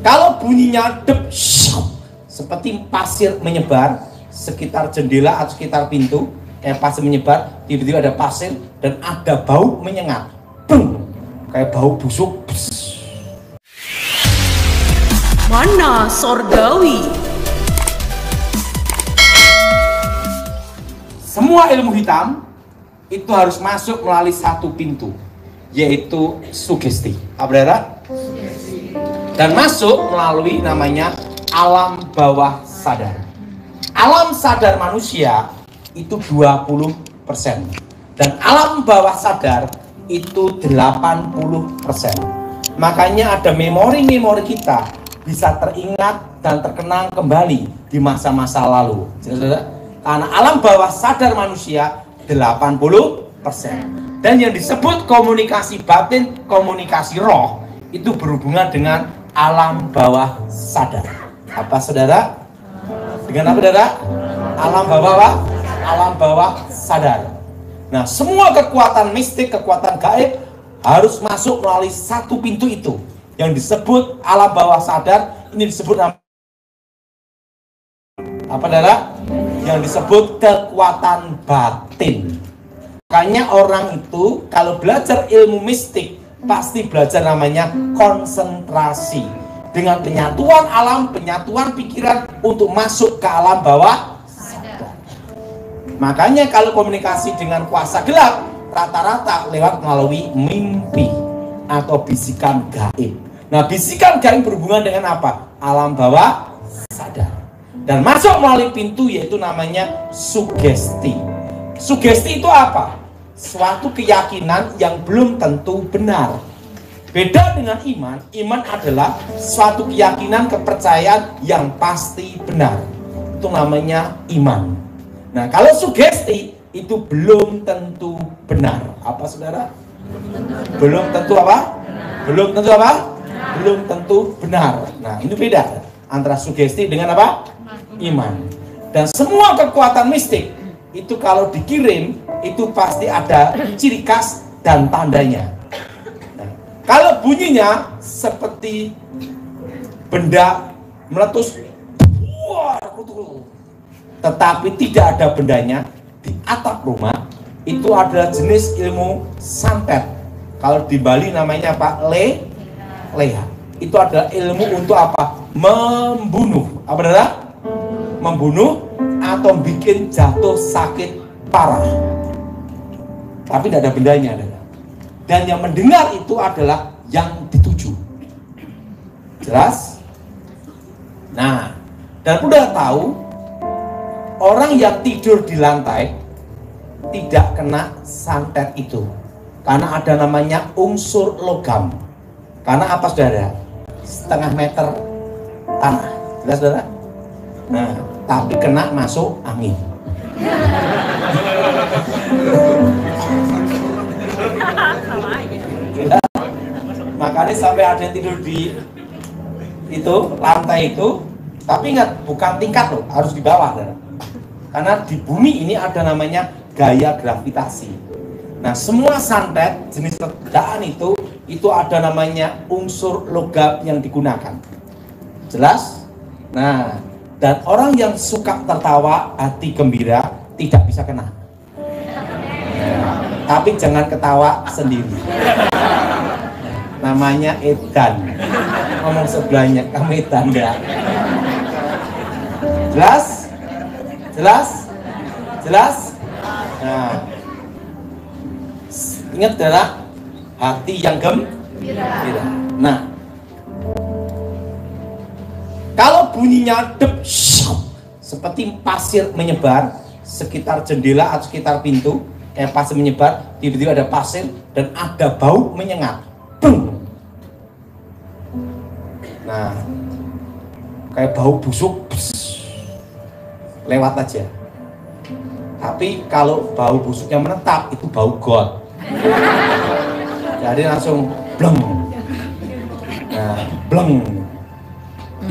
Kalau bunyinya dep, seperti pasir menyebar sekitar jendela atau sekitar pintu, kayak pasir menyebar, tiba-tiba ada pasir dan ada bau menyengat, boom, kayak bau busuk. Mana Sorgawi? Semua ilmu hitam itu harus masuk melalui satu pintu, yaitu sugesti. Apa? Dan masuk melalui namanya alam bawah sadar. Alam sadar manusia itu 20% dan alam bawah sadar itu 80%. Makanya ada memori-memori kita bisa teringat dan terkenang kembali di masa-masa lalu. Karena alam bawah sadar manusia 80%. Dan yang disebut komunikasi batin, komunikasi roh, itu berhubungan dengan alam bawah sadar. Apa saudara? Dengan apa saudara? Alam bawah apa? Alam bawah sadar. Nah, semua kekuatan mistik, kekuatan gaib harus masuk melalui satu pintu itu yang disebut alam bawah sadar. Ini disebut apa saudara? Yang disebut kekuatan batin. Makanya orang itu kalau belajar ilmu mistik pasti belajar namanya konsentrasi, dengan penyatuan alam, penyatuan pikiran untuk masuk ke alam bawah sadar. Makanya kalau komunikasi dengan kuasa gelap rata-rata lewat melalui mimpi atau bisikan gaib. Nah, bisikan gaib berhubungan dengan apa? Alam bawah sadar. Dan masuk melalui pintu yaitu namanya sugesti. Sugesti itu apa? Suatu keyakinan yang belum tentu benar. Beda dengan iman. Iman adalah suatu keyakinan, kepercayaan yang pasti benar. Itu namanya iman. Nah, kalau sugesti itu belum tentu benar. Apa saudara? Belum tentu apa? Belum tentu apa? Belum tentu benar. Nah, ini beda antara sugesti dengan apa? Iman. Dan semua kekuatan mistik itu kalau dikirim itu pasti ada ciri khas dan tandanya. Nah, kalau bunyinya seperti benda meletus, tetapi tidak ada bendanya di atap rumah, itu adalah jenis ilmu santet. Kalau di Bali namanya apa? Leha. Itu adalah ilmu untuk apa? Membunuh. Apa adalah? Membunuh atau bikin jatuh sakit parah. Tapi tidak ada bendanya. Dan yang mendengar itu adalah yang dituju. Jelas? Nah, dan udah tahu orang yang tidur di lantai tidak kena santet itu. Karena ada namanya unsur logam. Karena apa saudara? Setengah meter tanah. Jelas saudara? Nah, tapi kena masuk angin. Ya, makanya sampai ada yang tidur di itu lantai itu, tapi ingat bukan tingkat loh, harus di bawah. Karena di bumi ini ada namanya gaya gravitasi. Nah, semua santet jenis ledakan itu ada namanya unsur logam yang digunakan. Jelas? Nah, dan orang yang suka tertawa, hati gembira, tidak bisa kena. Tapi jangan ketawa sendiri. Namanya edan. Ngomong sebelahnya, kamu edan enggak? Jelas? Jelas? Jelas? Nah, ingat adalah hati yang gembira. Nah, kalau bunyinya dep, seperti pasir menyebar sekitar jendela atau sekitar pintu, kayak pasir menyebar, tiba-tiba ada pasir dan ada bau menyengat, boom. Nah, kayak bau busuk, lewat aja. Tapi kalau bau busuknya menetap, itu bau got. Jadi langsung bleng. Nah, bleng.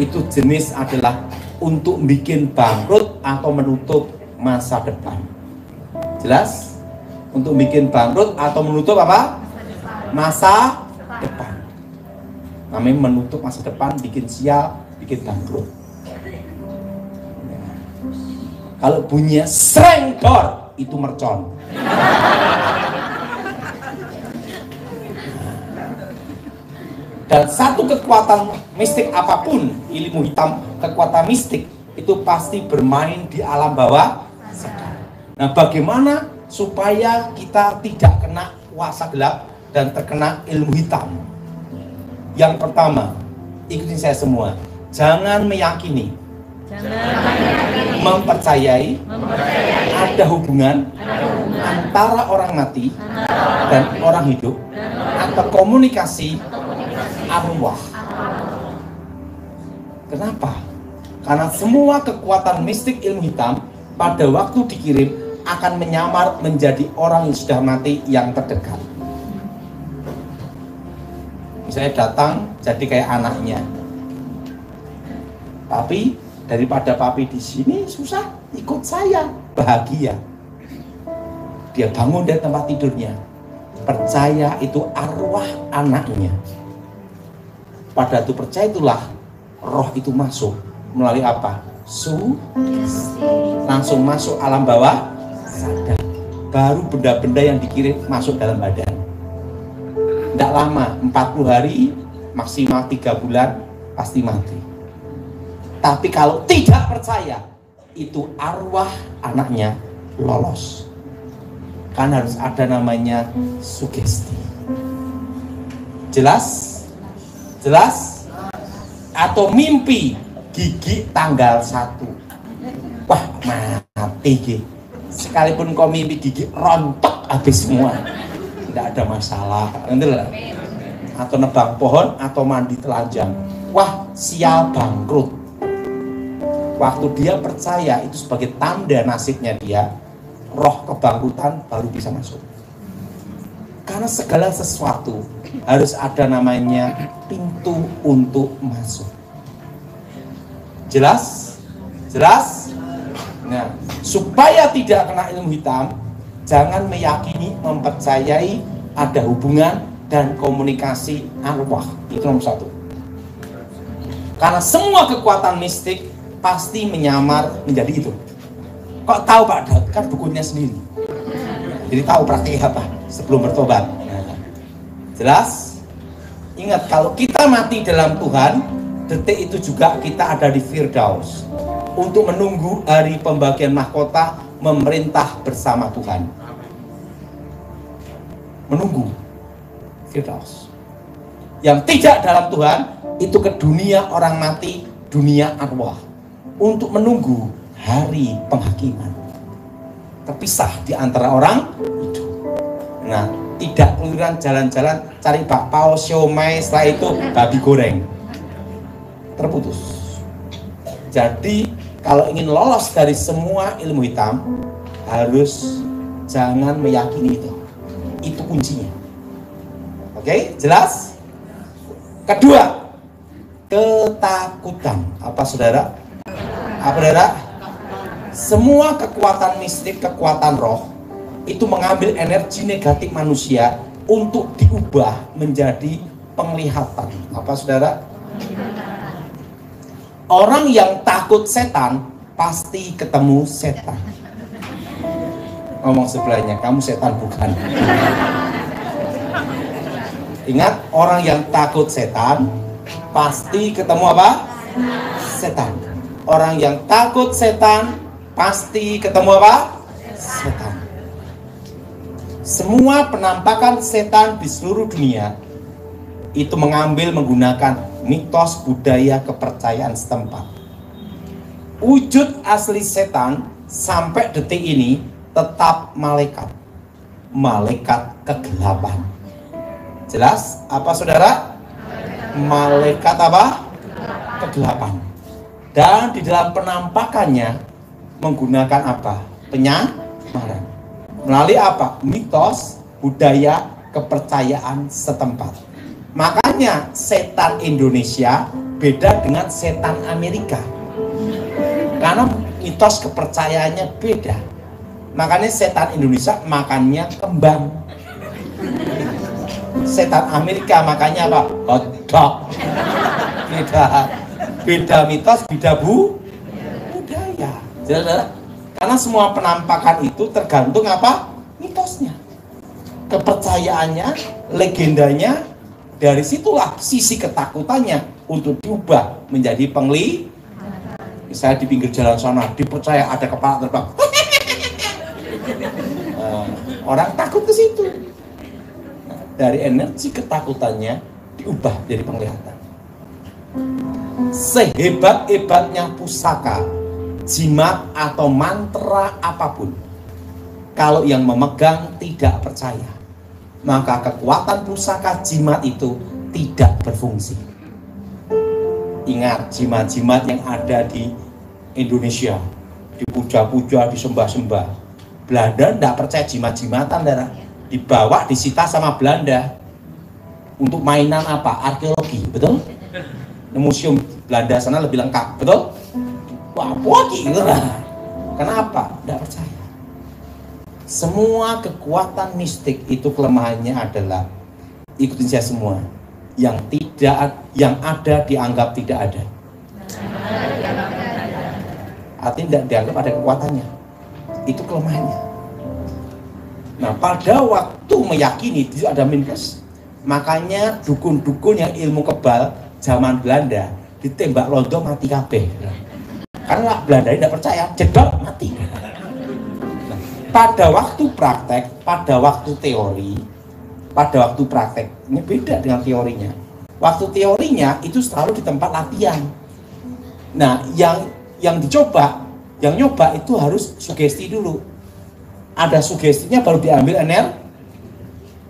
Itu jenis adalah untuk bikin bangkrut atau menutup masa depan. Jelas? Untuk bikin bangkrut atau menutup apa? Masa depan. Namanya menutup masa depan, bikin sial, bikin bangkrut. Kalau bunyinya sreng dor, itu mercon. Dan satu kekuatan mistik apapun, ilmu hitam, kekuatan mistik itu pasti bermain di alam bawah sadar. Nah, bagaimana supaya kita tidak kena kuasa gelap dan terkena ilmu hitam? Yang pertama, ikutin saya semua, jangan meyakini, mempercayai ada hubungan antara orang mati dan orang hidup atau komunikasi arwah. Kenapa? Karena semua kekuatan mistik ilmu hitam pada waktu dikirim akan menyamar menjadi orang yang sudah mati yang terdekat. Misalnya datang jadi kayak anaknya. Tapi daripada papi di sini susah, ikut saya, bahagia. Dia bangun dari tempat tidurnya, percaya itu arwah anaknya. Pada itu percaya itulah roh itu masuk melalui apa? Langsung masuk alam bawah sadar. Baru benda-benda yang dikirim masuk dalam badan. Tidak lama, 40 hari, maksimal 3 bulan pasti mati. Tapi kalau tidak percaya, itu arwah anaknya lolos. Kan harus ada namanya sugesti. Jelas? Jelas? Atau mimpi gigi tanggal 1. Wah, mati gigi. Sekalipun kau mimpi gigi rontok habis semua, tidak ada masalah. Atau nebang pohon atau mandi telanjang. Wah, sial bangkrut. Waktu dia percaya itu sebagai tanda nasibnya dia, roh kebangkrutan baru bisa masuk. Karena segala sesuatu harus ada namanya pintu untuk masuk. Jelas? Jelas? Nah, supaya tidak kena ilmu hitam, jangan meyakini, mempercayai ada hubungan dan komunikasi arwah. Itu nomor 1. Karena semua kekuatan mistik pasti menyamar menjadi itu. Kok tahu Pak Daud? Kan bukunya sendiri. Jadi tahu praktiknya apa sebelum bertobat. Jelas? Ingat, kalau kita mati dalam Tuhan, detik itu juga kita ada di Firdaus untuk menunggu hari pembagian mahkota, memerintah bersama Tuhan. Menunggu Firdaus. Yang tidak dalam Tuhan itu ke dunia orang mati, dunia arwah, untuk menunggu hari penghakiman. Terpisah di antara orang hidup. Nah, tidak keluyuran jalan-jalan cari bakpao, siomay, setelah itu babi goreng. Terputus. Jadi kalau ingin lolos dari semua ilmu hitam, harus jangan meyakini itu. Itu kuncinya. Oke, jelas? Kedua, ketakutan. Apa saudara? Apa saudara? Semua kekuatan mistik, kekuatan roh itu mengambil energi negatif manusia untuk diubah menjadi penglihatan. Apa saudara? Orang yang takut setan pasti ketemu setan. Ngomong sebelahnya, kamu setan bukan? Ingat, orang yang takut setan pasti ketemu apa? Setan. Orang yang takut setan pasti ketemu apa? Setan. Semua penampakan setan di seluruh dunia itu menggunakan mitos, budaya, kepercayaan setempat. Wujud asli setan sampai detik ini tetap malaikat. Malaikat kegelapan. Jelas? Apa saudara? Malaikat apa? Kegelapan. Dan di dalam penampakannya menggunakan apa? Penyamaran. Melalui apa? Mitos, budaya, kepercayaan setempat. Makanya setan Indonesia beda dengan setan Amerika. Karena mitos kepercayaannya beda. Makanya setan Indonesia makannya kembang. setan Amerika, makanya apa? Hotdog. Beda mitos, beda budaya. Jelas? Karena semua penampakan itu tergantung apa? Mitosnya, kepercayaannya, legendanya. Dari situlah sisi ketakutannya untuk diubah menjadi Misalnya di pinggir jalan sana dipercaya ada kepala terbang. Orang takut ke situ. Dari energi ketakutannya diubah jadi penglihatan. Sehebat-hebatnya pusaka, jimat atau mantra apapun, kalau yang memegang tidak percaya, maka kekuatan pusaka jimat itu tidak berfungsi. Ingat, jimat-jimat yang ada di Indonesia dipuja-puja, disembah-sembah. Belanda tidak percaya jimat-jimatan, darah. Dibawa, disita sama Belanda untuk mainan apa? Arkeologi, betul? Museum Belanda sana lebih lengkap, betul? Wah, lagi, gitu lah. Kenapa? Tidak percaya. Semua kekuatan mistik itu kelemahannya adalah, ikutin saya semua, yang ada dianggap tidak ada. Artinya tidak dianggap ada kekuatannya. Itu kelemahannya. Nah, pada waktu meyakini itu ada minus, makanya dukun-dukun yang ilmu kebal zaman Belanda ditembak londo mati kabeh. Karena Belanda tidak percaya, jedot mati. Pada waktu praktek, pada waktu teori, pada waktu praktek, ini beda dengan teorinya. Waktu teorinya itu selalu di tempat latihan. Nah, yang dicoba, yang nyoba itu harus sugesti dulu. Ada sugestinya baru diambil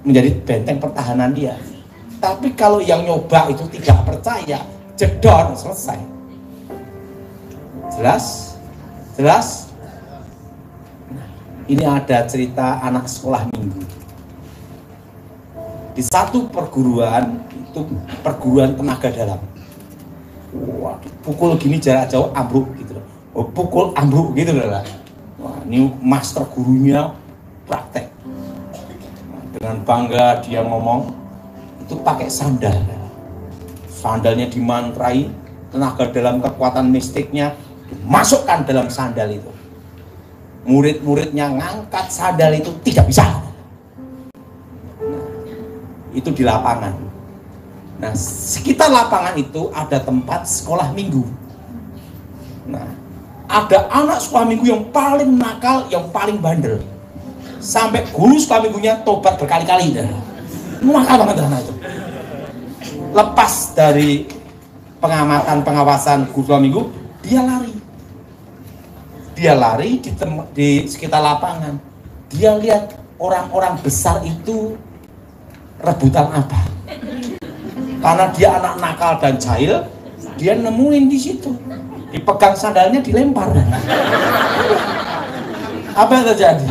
menjadi benteng pertahanan dia. Tapi kalau yang nyoba itu tidak percaya, jedor, selesai. Jelas? Jelas? Ini ada cerita anak sekolah minggu. Di satu perguruan, itu perguruan tenaga dalam. Wah, pukul gini jarak jauh ambruk gitu loh. Oh, pukul ambruk gitu loh. Wah, ini master gurunya praktek. Dengan bangga dia ngomong, itu pakai sandal. Sandalnya dimantrai, tenaga dalam kekuatan mistiknya dimasukkan dalam sandal itu. Murid-muridnya ngangkat sandal itu tidak bisa. Nah, itu di lapangan. Nah, sekitar lapangan itu ada tempat sekolah minggu. Nah, ada anak sekolah minggu yang paling nakal, yang paling bandel. Sampai guru sekolah minggunya tobat berkali-kali. Nakal banget anak itu. Lepas dari pengawasan guru sekolah minggu, dia lari. Dia lari di sekitar lapangan. Dia lihat orang-orang besar itu rebutan apa. Karena dia anak nakal dan jahil, dia nemuin di situ. Dipegang sandalnya, dilempar. Apa yang terjadi?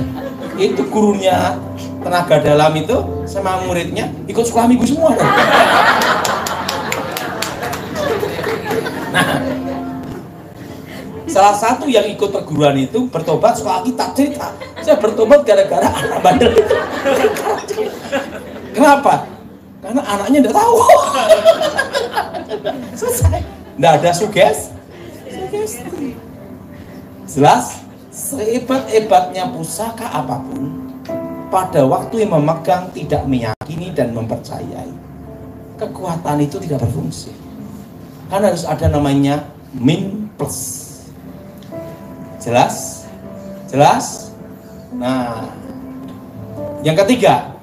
Itu gurunya tenaga dalam itu sama muridnya ikut sekolah minggu semua. Nah, salah satu yang ikut perguruan itu bertobat sekolah kita cerita, saya bertobat gara-gara anak bandel itu. Kenapa? Karena anaknya tidak tahu. Selesai. Tidak ada sugesti. Jelas, sehebat-hebatnya pusaka apapun, pada waktu yang memegang tidak meyakini dan mempercayai, kekuatan itu tidak berfungsi. Karena harus ada namanya min plus. Jelas? Jelas? Nah, yang ketiga,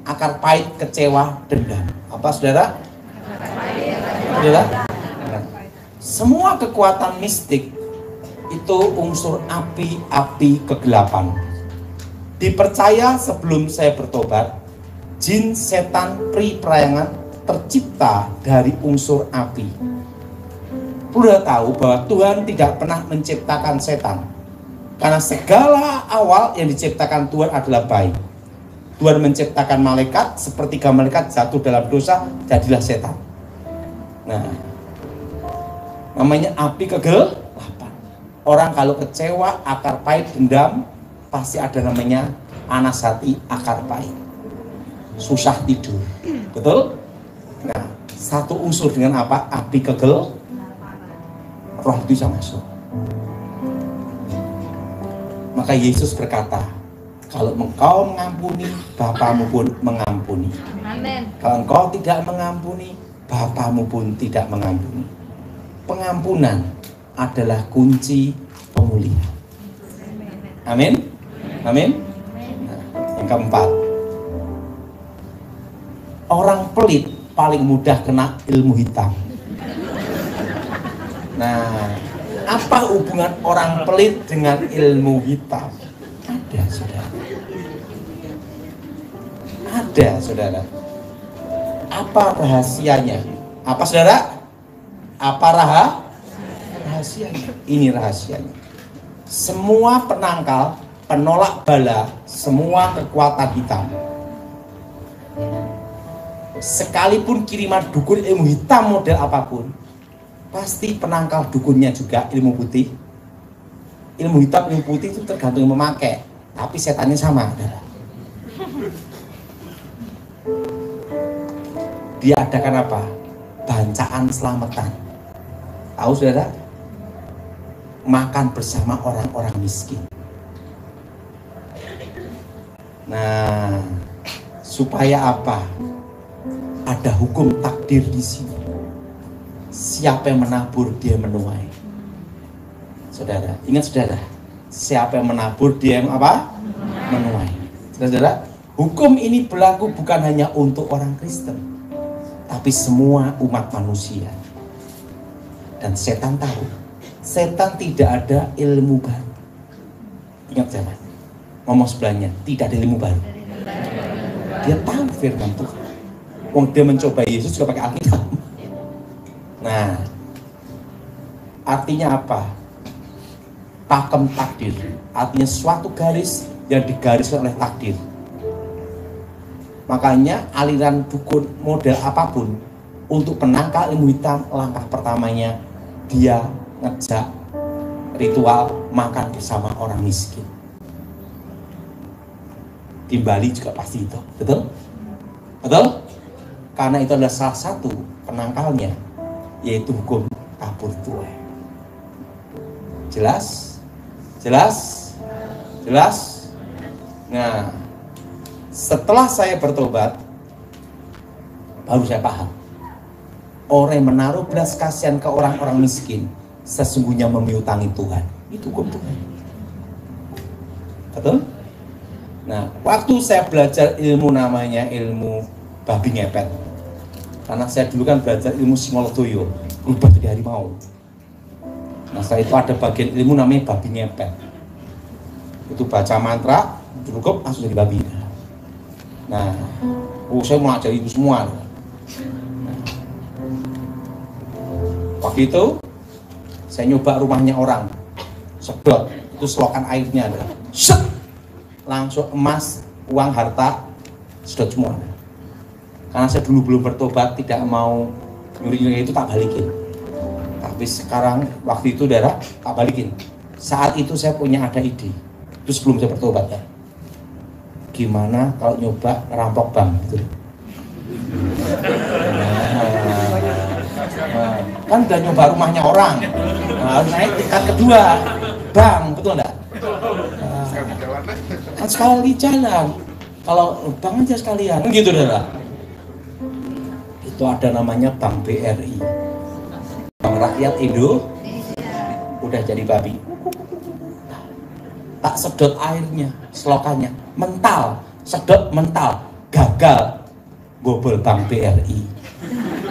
akar pahit, kecewa, dendam. Apa, saudara? Saudara? Semua kekuatan mistik itu unsur api kegelapan. Dipercaya sebelum saya bertobat, jin, setan, pri, perayangan tercipta dari unsur api. Sudah tahu bahwa Tuhan tidak pernah menciptakan setan, karena segala awal yang diciptakan Tuhan adalah baik. Tuhan menciptakan malaikat, sepertiga malaikat jatuh dalam dosa, jadilah setan. Nah, namanya api kegelapan. Orang kalau kecewa, akar pahit, dendam, pasti ada namanya anasati, akar pahit. susah tidur. Betul? Nah, satu unsur dengan apa? Api kegel, roh itu bisa masuk. Maka Yesus berkata, kalau engkau mengampuni, Bapamu pun mengampuni. Amin. Kalau engkau tidak mengampuni, Bapamu pun tidak mengampuni. Pengampunan adalah kunci pemulihan. Amin. Amin. Nah, yang keempat, orang pelit paling mudah kena ilmu hitam. Nah, apa hubungan orang pelit dengan ilmu hitam? Ada, saudara. Ada, saudara. Apa rahasianya? Apa, saudara? Apa rahasianya? Ini rahasianya. Semua penangkal, penolak bala, semua kekuatan hitam, sekalipun kiriman dukun ilmu hitam model apapun, pasti penangkal dukunnya juga ilmu putih. Ilmu hitam, ilmu putih itu tergantung yang memakai, tapi setannya sama, saudara. Dia adakan apa? Bancaan selamatan. Tahu, saudara? Makan bersama orang-orang miskin. Nah, supaya apa? Ada hukum takdir di sini. Siapa yang menabur dia menuai. Saudara, ingat saudara, siapa yang menabur dia yang apa? Menuai. Saudara, hukum ini berlaku bukan hanya untuk orang Kristen, tapi semua umat manusia. Dan setan tahu, setan tidak ada ilmu baru. Ingat jangan, ngomong sebelahnya, tidak ada ilmu baru. Dia tahu firman Tuhan. Wong dia mencoba Yesus juga pakai Alkitab. Nah, artinya apa? Pakem takdir, artinya suatu garis yang digariskan oleh takdir. Makanya aliran dukun model apapun, untuk penangkal ilmu hitam, langkah pertamanya dia ngejak ritual makan bersama orang miskin. Di Bali juga pasti itu, betul? Betul? Karena itu adalah salah satu penangkalnya, yaitu hukum tabur tuai. Jelas? Jelas? Jelas? Nah, setelah saya bertobat, baru saya paham. Orang yang menaruh belas kasihan ke orang-orang miskin, sesungguhnya memiutangi Tuhan. Itu hukum Tuhan. Betul? Nah, waktu saya belajar ilmu namanya ilmu babi ngepet. Karena saya dulu kan belajar ilmu Singolodoyo, berubah jadi harimau. Nah, setelah itu ada bagian ilmu namanya babi ngepet. Itu baca mantra, cukup langsung jadi babi. Nah, saya mengajari itu semua. Nah, waktu itu saya nyoba rumahnya orang, sedot, itu selokan airnya ada, set, langsung emas, uang, harta, sedot semua. Karena saya dulu belum bertobat, tidak mau nyuri-nyuri itu, tak balikin. Tapi sekarang waktu itu darah tak balikin. Saat itu saya punya ada ide, itu sebelum saya bertobat ya. Gimana kalau nyoba ngerampok bank gitu. Kan udah nyoba rumahnya orang, harus naik tingkat kedua, bank, betul enggak? Kan sekali jalan, kalau bank aja sekalian, gitu dah. Itu ada namanya Bank BRI, Bank Rakyat Indo, udah jadi babi. Tak sedot airnya, selokannya, mental, sedot mental, gagal, bobol Bank BRI.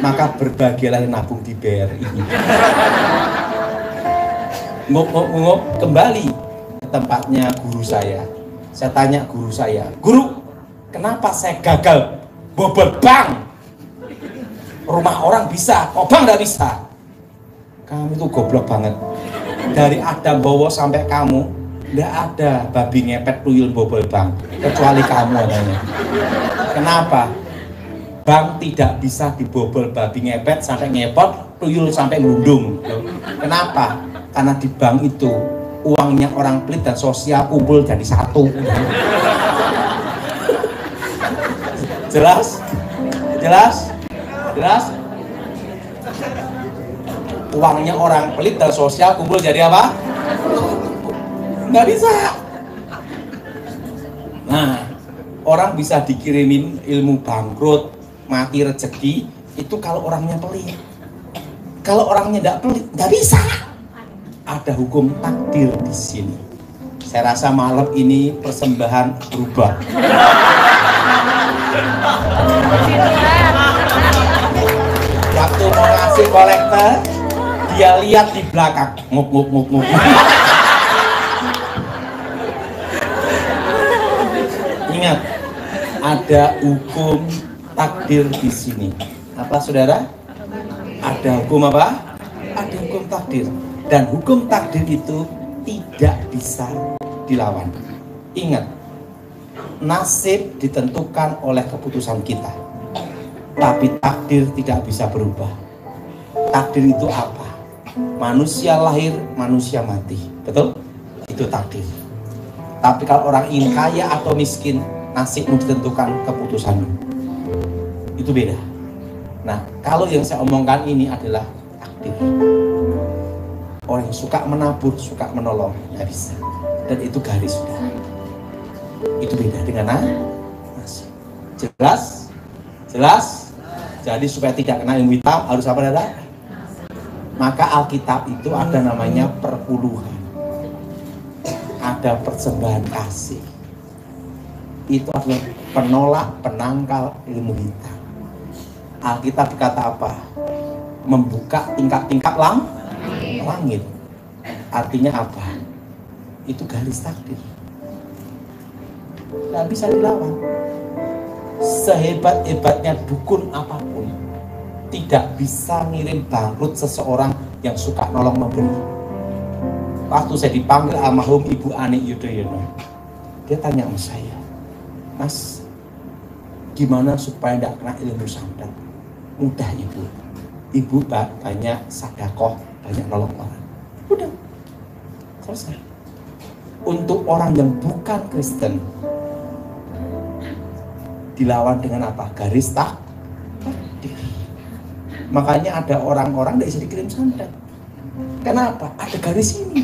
Maka berbahagialah yang nabung di BRI. Ngop kembali ke tempatnya guru saya. Saya tanya guru saya, guru, kenapa saya gagal bobol bank? Rumah orang bisa, kok bank nggak bisa? Kamu itu goblok banget. Dari Adam bawa sampai kamu, nggak ada babi ngepet tuyul bobol bank, kecuali kamu adanya. Kenapa? Bank tidak bisa dibobol babi ngepet sampai ngepot, tuyul sampai ngelundung. Kenapa? Karena di bank itu uangnya orang pelit dan sosial kumpul jadi satu. Jelas? Jelas? Jelas? Uangnya orang pelit dan sosial kumpul jadi apa? Nggak bisa. Nah, orang bisa dikirimin ilmu bangkrut, mati rezeki, itu kalau orangnya pelit. Kalau orangnya nggak pelit, nggak bisa. Ada hukum takdir di sini. Saya rasa malam ini persembahan berubah. Waktu mau ngasih kolektor, dia lihat di belakang, nguk. Ingat, ada hukum takdir di sini. Apa saudara? Ada hukum apa? Ada hukum takdir. Dan hukum takdir itu tidak bisa dilawan. Ingat, nasib ditentukan oleh keputusan kita. Tapi takdir tidak bisa berubah. Takdir itu apa? Manusia lahir, manusia mati. Betul? Itu takdir. Tapi kalau orang ingin kaya atau miskin, nasibmu ditentukan keputusanmu. Itu beda. Nah, kalau yang saya omongkan ini adalah takdir. Orang yang suka menabur, suka menolong, nggak bisa. Dan itu garis sudah. Itu beda dengan nasib. Jelas? Jelas? Jadi supaya tidak kena ilmu hitam, harus apa saudara? Maka Alkitab itu ada namanya perpuluhan. Ada persembahan kasih. Itu adalah penolak, penangkal ilmu hitam. Alkitab berkata apa? Membuka tingkap-tingkap langit. Artinya apa? Itu garis takdir. Nggak bisa dilawan. Sehebat-hebatnya dukun apapun, tidak bisa ngirim bangkrut seseorang yang suka nolong memberi. Waktu saya dipanggil almarhum Ibu Ani Yudhoyono, dia tanya sama saya, Mas, gimana supaya tidak kena ilmu santet? Mudah Ibu. Ibu banyak sedekah, banyak nolong orang. Udah, selesai. Untuk orang yang bukan Kristen, dilawan dengan apa? Garis takdir. Makanya ada orang-orang tidak bisa dikirim santet. Kenapa? Ada garis ini.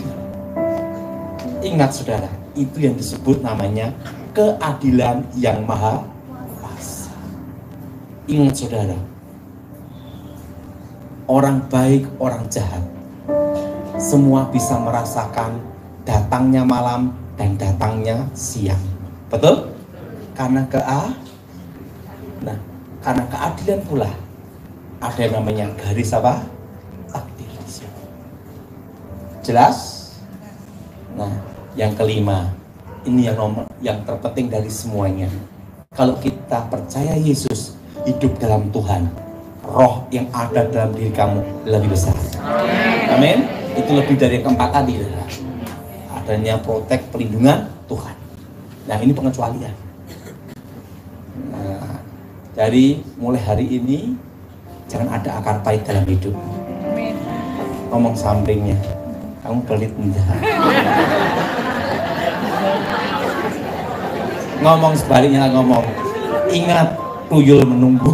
Ingat saudara, itu yang disebut namanya keadilan yang maha kuasa. Ingat saudara, orang baik, orang jahat, semua bisa merasakan datangnya malam dan datangnya siang. Betul? Karena karena keadilan pula ada yang namanya garis apa? Takdir. Jelas? Nah, yang kelima, ini yang terpenting dari semuanya. Kalau kita percaya Yesus hidup dalam Tuhan, roh yang ada dalam diri kamu lebih besar. Amin. Itu lebih dari yang keempat tadi. Adanya protek pelindungan Tuhan. Nah, ini pengecualian. Nah, jadi mulai hari ini jangan ada akar pahit dalam hidup. Ngomong sampingnya, kamu pelit enggak? Ngomong sebaliknya, ngomong, ingat tuyul menunggu.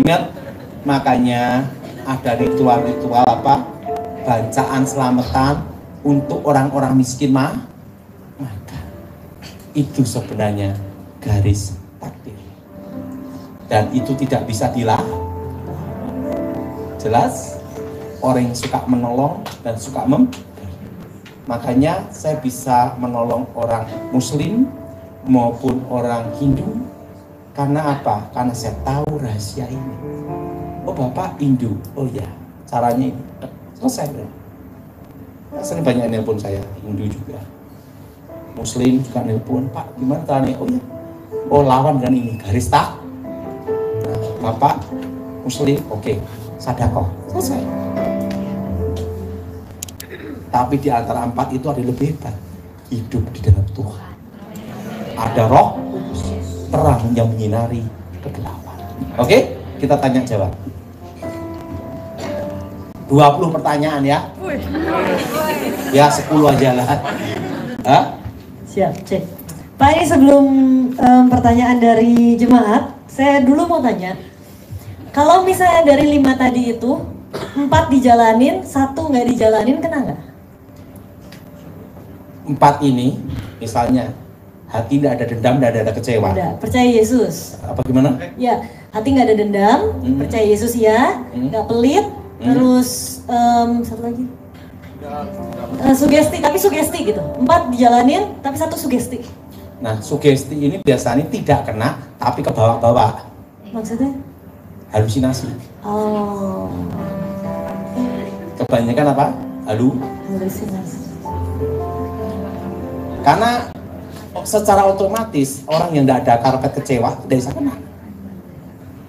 Ingat, makanya ada ritual-ritual apa? Bacaan selamatan untuk orang-orang miskin maka itu sebenarnya garis takdir. Dan itu tidak bisa dilawan. Jelas? Orang yang suka menolong dan suka memberi. Makanya saya bisa menolong orang Muslim maupun orang Hindu. Karena apa? Karena saya tahu rahasia ini. Oh Bapak Hindu? Oh ya, caranya ini. Selesai. Sering banyak nelpon saya, Hindu juga. Muslim juga nelpon, Pak gimana caranya? Oh ya, oh lawan dengan ini, garis tak. Nah, Bapak Muslim, oke, sedekah, selesai. Tapi di antara empat itu ada lebih hebat, hidup di dalam Tuhan. Ada roh terang yang menyinari kegelapan. Oke, kita tanya jawab. 20 pertanyaan ya. Ya 10 aja lah. Hah? Siap, cek. Pak, ini sebelum pertanyaan dari jemaat, saya dulu mau tanya, kalau misalnya dari 5 tadi itu 4 dijalanin, 1 nggak dijalanin, kena nggak? 4 ini, misalnya hati tidak ada dendam, tidak ada kecewa. Ada, percaya Yesus. Apa gimana? Ya, hati nggak ada dendam, percaya Yesus ya, nggak pelit, terus satu lagi. Sugesti, tapi sugesti gitu. 4 dijalanin, tapi 1 sugesti. Nah, sugesti ini biasanya tidak kena, tapi ke bawah-bawah. Maksudnya? Halusinasi. Oh. Kebanyakan apa? Halusinasi. Karena secara otomatis orang yang tidak ada karpet kecewa tidak bisa kena.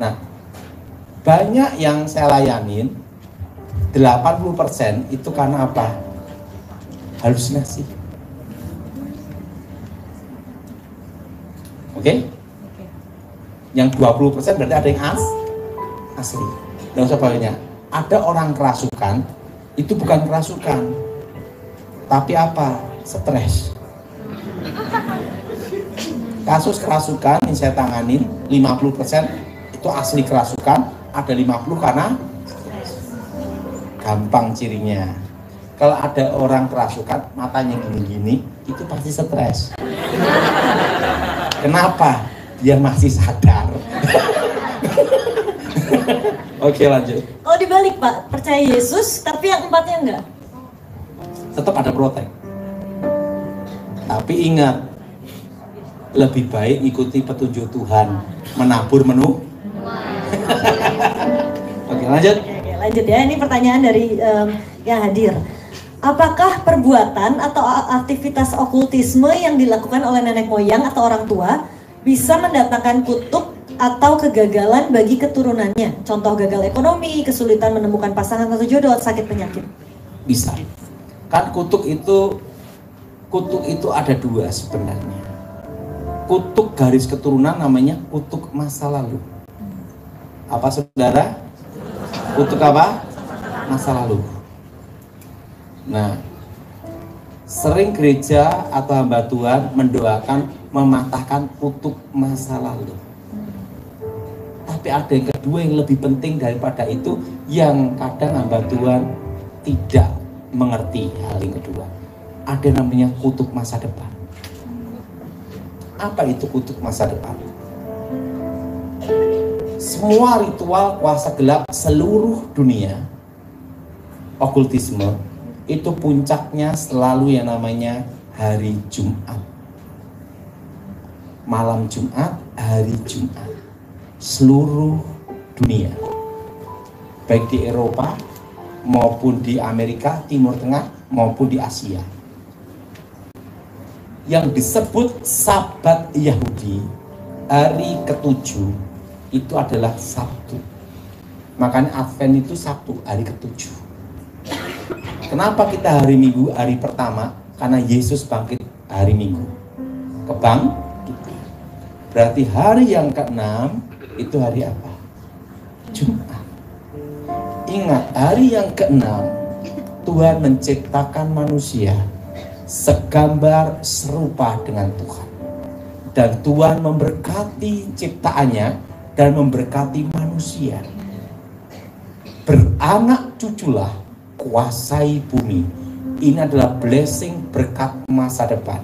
Nah, banyak yang saya layanin 80% itu karena apa? Halusinasi. Oke? Yang 20% berarti ada yang asli. Dan sebagainya. Ada orang kerasukan, itu bukan kerasukan, tapi apa? Stres. Kasus kerasukan yang saya tanganin 50% itu asli kerasukan, ada 50 karena gampang cirinya. Kalau ada orang kerasukan matanya gini-gini, itu pasti stres. Kenapa? Dia masih sadar. Oke, lanjut. Kalau dibalik Pak, percaya Yesus tapi yang 4-nya enggak? Tetap ada protek. Tapi ingat, lebih baik ikuti petunjuk Tuhan, menabur menu. Oke, lanjut. Oke, lanjut ya. Ini pertanyaan dari yang hadir. Apakah perbuatan atau aktivitas okultisme yang dilakukan oleh nenek moyang atau orang tua bisa mendatangkan kutuk atau kegagalan bagi keturunannya? Contoh gagal ekonomi, kesulitan menemukan pasangan atau jodoh, sakit penyakit. Bisa. Kan kutuk itu ada 2 sebenarnya. Kutuk garis keturunan namanya kutuk masa lalu. Apa saudara? Kutuk apa? Masa lalu. Nah, sering gereja atau hamba Tuhan mendoakan mematahkan kutuk masa lalu. Tapi ada yang kedua yang lebih penting daripada itu, yang kadang hamba Tuhan tidak mengerti hal yang kedua. Ada namanya kutuk masa depan. Apa itu kutuk masa depan? Semua ritual kuasa gelap seluruh dunia, okultisme, itu puncaknya selalu yang namanya hari Jumat. Malam Jumat, hari Jumat. Seluruh dunia. Baik di Eropa, maupun di Amerika, Timur Tengah, maupun di Asia. Yang disebut Sabat Yahudi, hari ke-7, itu adalah Sabtu. Makanya Advent itu Sabtu, hari ke-7. Kenapa kita hari Minggu, hari pertama? Karena Yesus bangkit hari Minggu. Kebangkitan. Berarti hari yang ke-6 itu hari apa? Jumat. Ingat, hari yang ke-6 Tuhan menciptakan manusia segambar serupa dengan Tuhan. Dan Tuhan memberkati ciptaannya dan memberkati manusia. Beranak cuculah, kuasai bumi. Ini adalah blessing, berkat masa depan.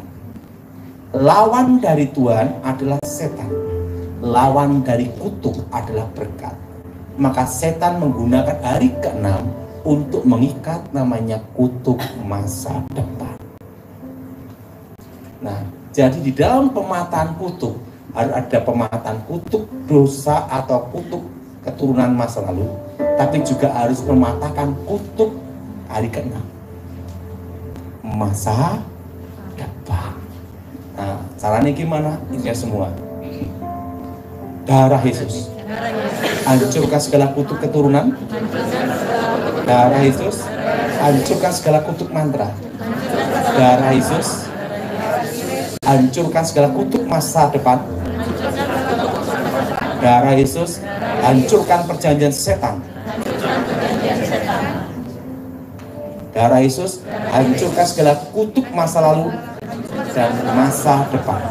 Lawan dari Tuhan adalah setan. Lawan dari kutuk adalah berkat. Maka setan menggunakan hari ke-6 untuk mengikat namanya kutuk masa depan. Nah, jadi di dalam pemataan kutuk harus ada pemataan kutuk dosa atau kutuk keturunan masa lalu, tapi juga harus mematahkan kutuk hari ke-6 masa depan. Nah, caranya gimana? Ini semua darah Yesus hancurkan segala kutuk keturunan. Darah Yesus hancurkan segala kutuk mantra. Darah Yesus hancurkan segala kutuk masa depan. Darah Yesus hancurkan perjanjian setan. Darah Yesus hancurkan segala kutuk masa lalu dan masa depan.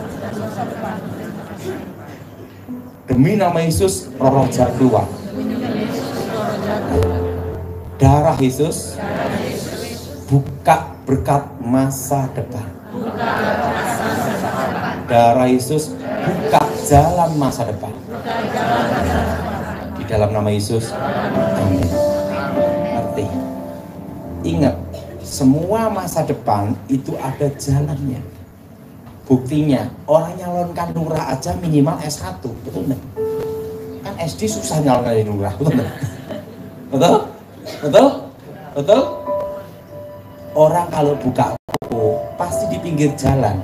demi nama Yesus roh jahat keluar. Darah Yesus buka berkat masa depan. Darah Yesus buka jalan masa depan. Di dalam nama Yesus, amin. Ngerti? Ingat, semua masa depan itu ada jalannya. Buktinya, orang nyalonkan lurah aja minimal S1, betul nggak? Kan SD susah nyalonkan lurah, betul nggak? Betul? Betul? Betul? Orang kalau buka toko pasti di pinggir jalan,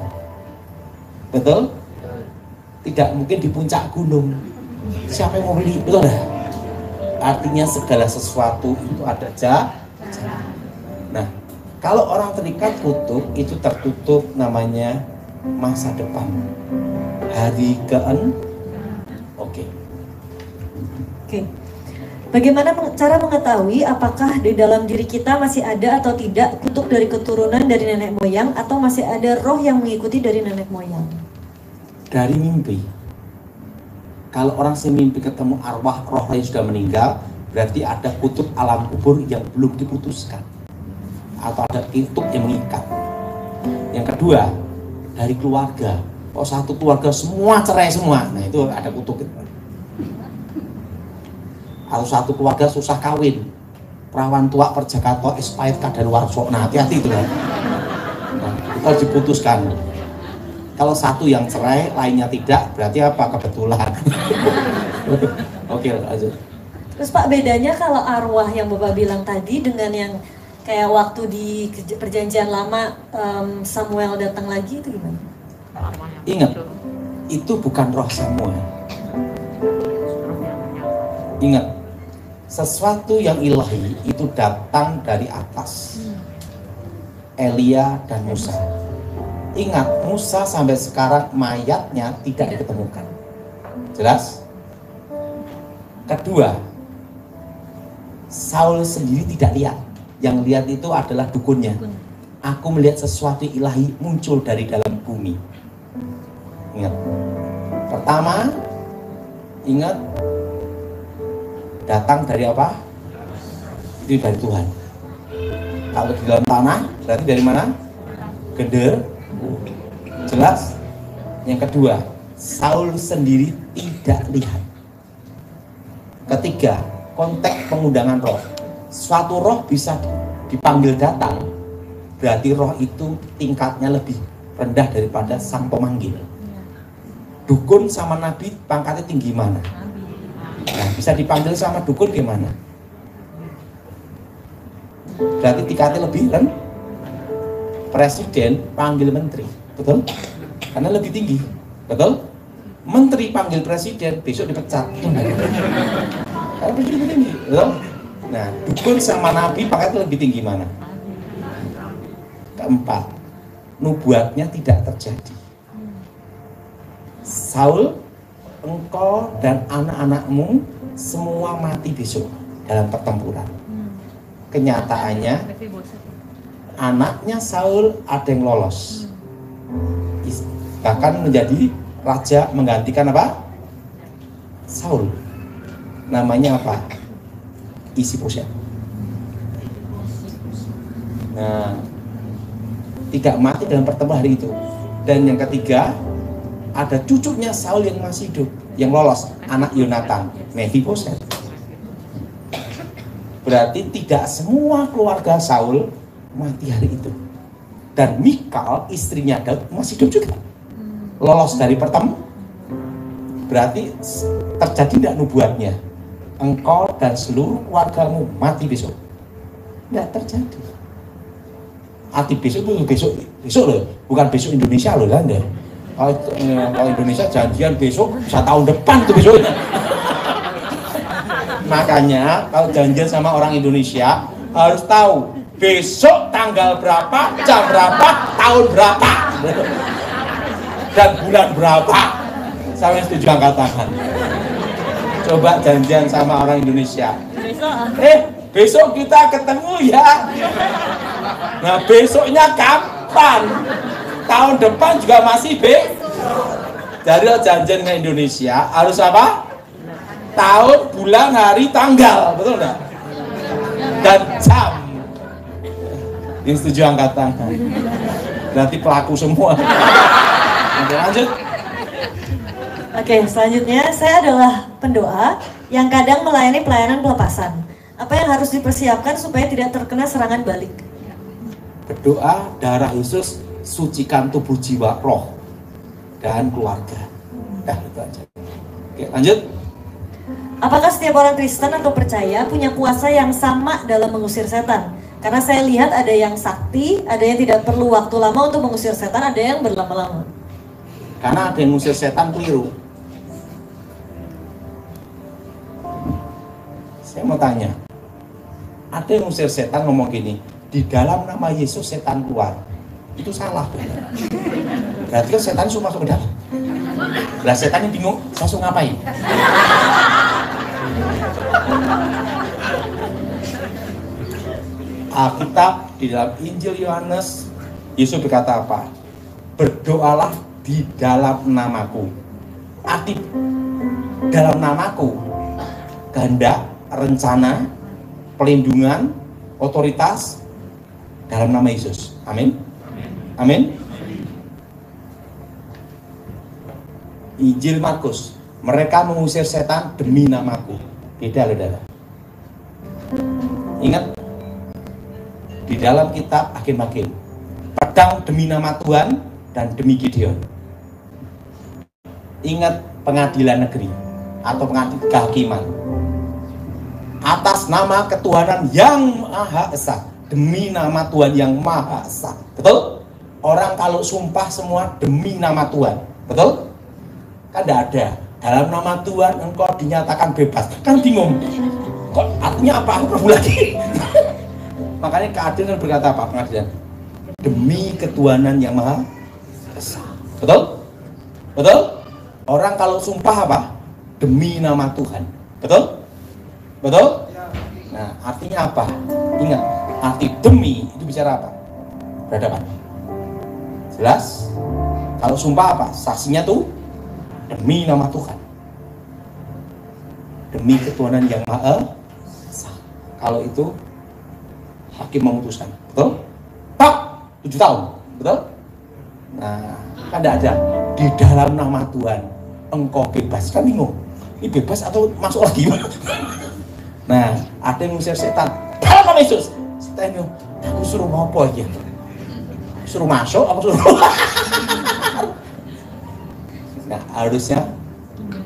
betul? Tidak mungkin di puncak gunung. Siapa yang mau beli? Betul nggak? Artinya segala sesuatu itu ada jalan. Nah, kalau orang terikat kutub itu tertutup namanya masa depan. Hari Oke. Bagaimana cara mengetahui apakah di dalam diri kita masih ada atau tidak kutuk dari keturunan dari nenek moyang, atau masih ada roh yang mengikuti dari nenek moyang? Dari mimpi. Kalau orang semimpi ketemu arwah roh yang sudah meninggal, berarti ada kutub alam kubur yang belum diputuskan, atau ada kutub yang mengikat. Yang kedua, dari keluarga. Oh, satu keluarga semua cerai semua, nah itu ada kutub. Atau satu keluarga susah kawin, perawan tua perjakato expired kadaluarsa, nah hati-hati itu. Nah, itu harus diputuskan. Kalau satu yang cerai, lainnya tidak, berarti apa? Kebetulan. Oke, lanjut. Terus Pak, bedanya kalau arwah yang Bapak bilang tadi dengan yang kayak waktu di perjanjian lama Samuel datang lagi, itu gimana? Ingat, itu bukan roh Samuel. Ingat, sesuatu yang ilahi itu datang dari atas. Elia dan Musa. Ingat, Musa sampai sekarang mayatnya tidak ditemukan. Jelas? Kedua, Saul sendiri tidak lihat. Yang lihat itu adalah dukunnya. Aku melihat sesuatu ilahi muncul dari dalam bumi. Ingat. Pertama, ingat, datang dari apa? Itu dari Tuhan. Kalau di dalam tanah, berarti dari mana? Geder. Jelas? Yang kedua, Saul sendiri tidak lihat. Ketiga, konteks pengundangan roh. Suatu roh bisa dipanggil datang, berarti roh itu tingkatnya lebih rendah daripada sang pemanggil. Dukun sama nabi pangkatnya tinggi mana? Nah, bisa dipanggil sama dukun gimana? Berarti tingkatnya lebih rendah. Presiden panggil menteri, betul? Karena lebih tinggi, betul? Menteri panggil presiden, besok dipecat. Karena lebih tinggi, betul? Nah, dukun sama nabi pangkatnya lebih tinggi mana? Keempat, nubuatnya tidak terjadi. Saul, engkau dan anak-anakmu semua mati besok dalam pertempuran. Kenyataannya anaknya Saul ada yang lolos, bahkan menjadi raja menggantikan apa? Saul. Namanya apa? Isboset. Nah, tidak mati dalam pertemuan hari itu. Dan yang ketiga, ada cucunya Saul yang masih hidup, yang lolos, anak Yonatan, Mephiboset. Berarti tidak semua keluarga Saul mati hari itu. Dan Mikal, istrinya Daud, masih hidup juga, lolos dari pertemuan. Berarti terjadi tidak nubuatnya? Engkau dan seluruh keluargamu mati besok. Tidak terjadi. Arti besok itu besok loh, bukan besok Indonesia loh, kan? Kalau Indonesia janjian besok, bisa tahun depan tuh besok. Makanya kalau janjian sama orang Indonesia harus tahu besok tanggal berapa, jam berapa, tahun berapa, dan bulan berapa. Saya setuju angkat tangan. Coba janjian sama orang Indonesia. Besok kita ketemu ya. Nah, besoknya kapan? Tahun depan juga masih Jadi janjian dengan Indonesia harus apa? Tahun, bulan, hari, tanggal, betul enggak? Dan jam. Yang setuju angkat tangan. Berarti pelaku semua. Oke, lanjut. Oke, selanjutnya saya adalah pendoa yang kadang melayani pelayanan pelepasan. Apa yang harus dipersiapkan supaya tidak terkena serangan balik? Berdoa darah Yesus sucikan tubuh, jiwa, roh dan keluarga. Dah itu aja. Oke, lanjut. Apakah setiap orang Kristen atau percaya punya kuasa yang sama dalam mengusir setan? Karena saya lihat ada yang sakti, ada yang tidak perlu waktu lama untuk mengusir setan, ada yang berlama-lama. Karena ada yang mengusir setan keliru. Saya mau tanya, ada yang mengusir setan ngomong gini, di dalam nama Yesus setan keluar. Itu salah. Berarti kan setan suruh masuk ke dalam. Lah setannya bingung, saya suruh ngapain? Alkitab di dalam Injil Yohanes, Yesus berkata apa? Berdoalah di dalam namaku. Arti dalam namaku, kehendak, rencana, pelindungan, otoritas dalam nama Yesus. Amin. Amin. Injil Markus, mereka mengusir setan demi namaku. Beda, saudara. Ingat, di dalam kitab Hakim-Hakim, pedang demi nama Tuhan dan demi Gideon. Ingat pengadilan negeri atau pengadilan kehakiman atas nama ketuhanan yang Maha Esa, demi nama Tuhan yang Maha Esa. Betul? Orang kalau sumpah semua demi nama Tuhan, betul? Kan tidak ada. Dalam nama Tuhan engkau dinyatakan bebas. Kan bingung. Kok artinya apa? Aku perlu lagi. Makanya keadilan berkata apa pengadilan? Demi ketuhanan yang Maha Esa. Betul? Betul? Orang kalau sumpah apa? Demi nama Tuhan. Betul? Betul? Nah, artinya apa? Ingat, arti demi itu bicara apa? Berhadapan. Jelas? Kalau sumpah apa? Saksinya tuh demi nama Tuhan. Demi ketuhanan yang Maha Esa. Kalau itu hakim memutuskan, betul? Tak, 7 tahun, betul? Nah, kan tidak ada di dalam nama Tuhan engkau bebas, kan bingung. Ini bebas atau masuk lagi? Nah, ada yang mengusir setan dalam nama Yesus. Setan itu, aku suruh ngopo aja? Suruh masuk, apa suruh keluar? Nah, harusnya